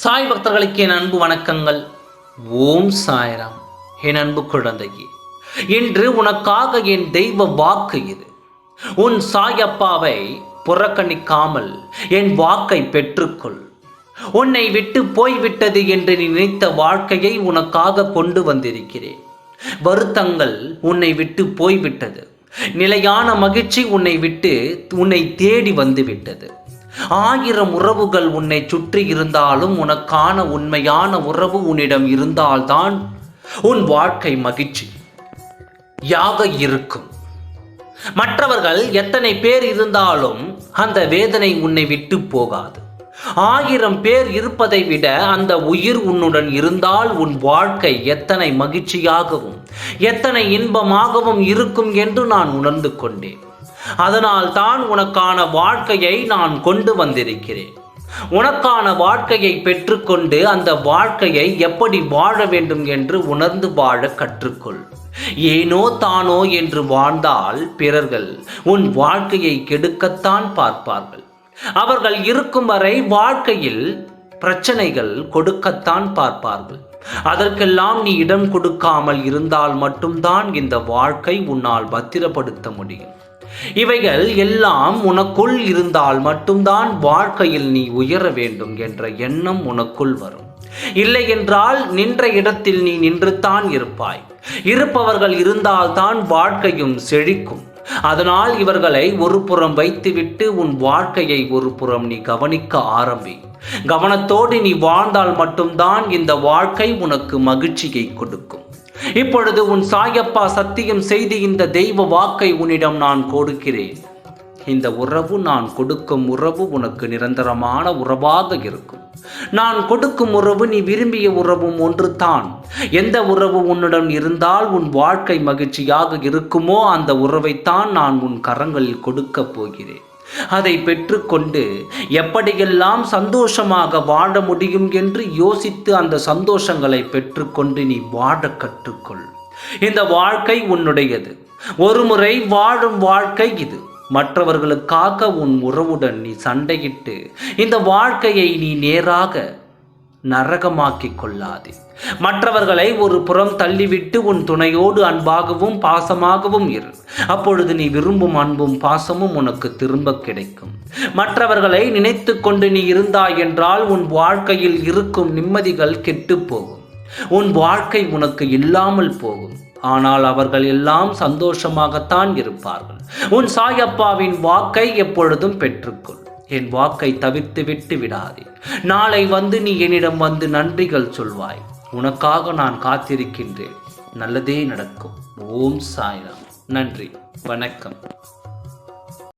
சாய் பக்தர்களுக்கு என் அன்பு வணக்கங்கள். ஓம் சாய்ராம். என் அன்பு குழந்தையே, இன்று உனக்காக என் தெய்வ வாக்கு இது. உன் சாயப்பாவை புறக்கணிக்காமல் என் வாக்கை பெற்றுக்கொள். உன்னை விட்டு போய்விட்டது என்று நீ நினைத்த வாழ்க்கையை உனக்காக கொண்டு வந்திருக்கிறேன். வருத்தங்கள் உன்னை விட்டு போய்விட்டது. நிலையான மகிழ்ச்சி உன்னை தேடி வந்துவிட்டது. 1000 உறவுகள் உன்னை சுற்றி இருந்தாலும் உனக்கான உண்மையான உறவு உன்னிடம் இருந்தால்தான் உன் வாழ்க்கை மகிழ்ச்சியாக இருக்கும். மற்றவர்கள் எத்தனை பேர் இருந்தாலும் அந்த வேதனை உன்னை விட்டு போகாது. 1000 பேர் இருப்பதை விட அந்த உயிர் உன்னுடன் இருந்தால் உன் வாழ்க்கை எத்தனை மகிழ்ச்சியாகவும் எத்தனை இன்பமாகவும் இருக்கும் என்று நான் உணர்ந்து கொண்டேன். அதனால் தான் உனக்கான வாழ்க்கையை நான் கொண்டு வந்திருக்கிறேன். உனக்கான வாழ்க்கையை பெற்றுக்கொண்டு அந்த வாழ்க்கையை எப்படி வாழ வேண்டும் என்று உணர்ந்து வாழ கற்றுக்கொள். ஏனோ தானோ என்று வாழ்ந்தால் பிறர்கள் உன் வாழ்க்கையை கெடுக்கத்தான் பார்ப்பார்கள். அவர்கள் இருக்கும் வரை வாழ்க்கையில் பிரச்சனைகள் கொடுக்கத்தான் பார்ப்பார்கள். அதற்கெல்லாம் நீ இடம் கொடுக்காமல் இருந்தால் மட்டும்தான் இந்த வாழ்க்கை உன்னால் பத்திரப்படுத்த முடியும். இவைகள் எல்லாம் உனக்குள் இருந்தால் மட்டும்தான் வாழ்க்கையில் நீ உயர வேண்டும் என்ற எண்ணம் உனக்குள் வரும். இல்லை என்றால் நின்ற இடத்தில் நீ நின்றுத்தான் இருப்பாய். இருப்பவர்கள் இருந்தால்தான் வாழ்க்கையும் செழிக்கும். அதனால் இவர்களை ஒரு புறம் வைத்துவிட்டு உன் வாழ்க்கையை ஒரு புறம் நீ கவனிக்க ஆரம்பி. கவனத்தோடு நீ வாழ்ந்தால் மட்டும்தான் இந்த வாழ்க்கை உனக்கு மகிழ்ச்சியை கொடுக்கும். இப்பொழுது உன் சாயப்பா சத்தியம் செய்து இந்த தெய்வ வாக்கை உன்னிடம் நான் கொடுக்கிறேன். இந்த உறவு, நான் கொடுக்கும் உறவு உனக்கு நிரந்தரமான உறவாக இருக்கும். நான் கொடுக்கும் உறவு நீ விரும்பிய உறவும் ஒன்று தான். எந்த உறவு உன்னிடம் இருந்தால் உன் வாழ்க்கை மகிழ்ச்சியாக இருக்குமோ அந்த உறவைத்தான் நான் உன் கரங்களில் கொடுக்கப் போகிறேன். அதை பெற்றுக்கொண்டு எப்படியெல்லாம் சந்தோஷமாக வாழ முடியும் என்று யோசித்து அந்த சந்தோஷங்களை பெற்றுக்கொண்டு நீ வாழ கற்றுக்கொள். இந்த வாழ்க்கை உன்னுடையது. ஒரு முறை வாழும் வாழ்க்கை இது. மற்றவர்களுக்காக உன் உறவுடன் நீ சண்டையிட்டு இந்த வாழ்க்கையை நீ நேராக நரகமாக்கிக் கொள்ளாதே. மற்றவர்களை ஒரு புறம் தள்ளிவிட்டு உன் துணையோடு அன்பாகவும் பாசமாகவும் இரு. அப்பொழுது நீ விரும்பும் அன்பும் பாசமும் உனக்கு திரும்ப கிடைக்கும். மற்றவர்களை நினைத்து கொண்டு நீ இருந்தாய் என்றால் உன் வாழ்க்கையில் இருக்கும் நிம்மதிகள் கெட்டு போகும். உன் வாழ்க்கை உனக்கு இல்லாமல் போகும். ஆனால் அவர்கள் எல்லாம் சந்தோஷமாகத்தான் இருப்பார்கள். உன் சாயப்பாவின் வாக்கை எப்பொழுதும் பெற்றுக்கொள். என் வாக்கை தவிர்த்து விட்டு விடாதே. நாளை வந்து நீ என்னிடம் வந்து நன்றிகள் சொல்வாய். உனக்காக நான் காத்திருக்கின்றேன். நல்லதே நடக்கும். ஓம் சாய்ராம். நன்றி, வணக்கம்.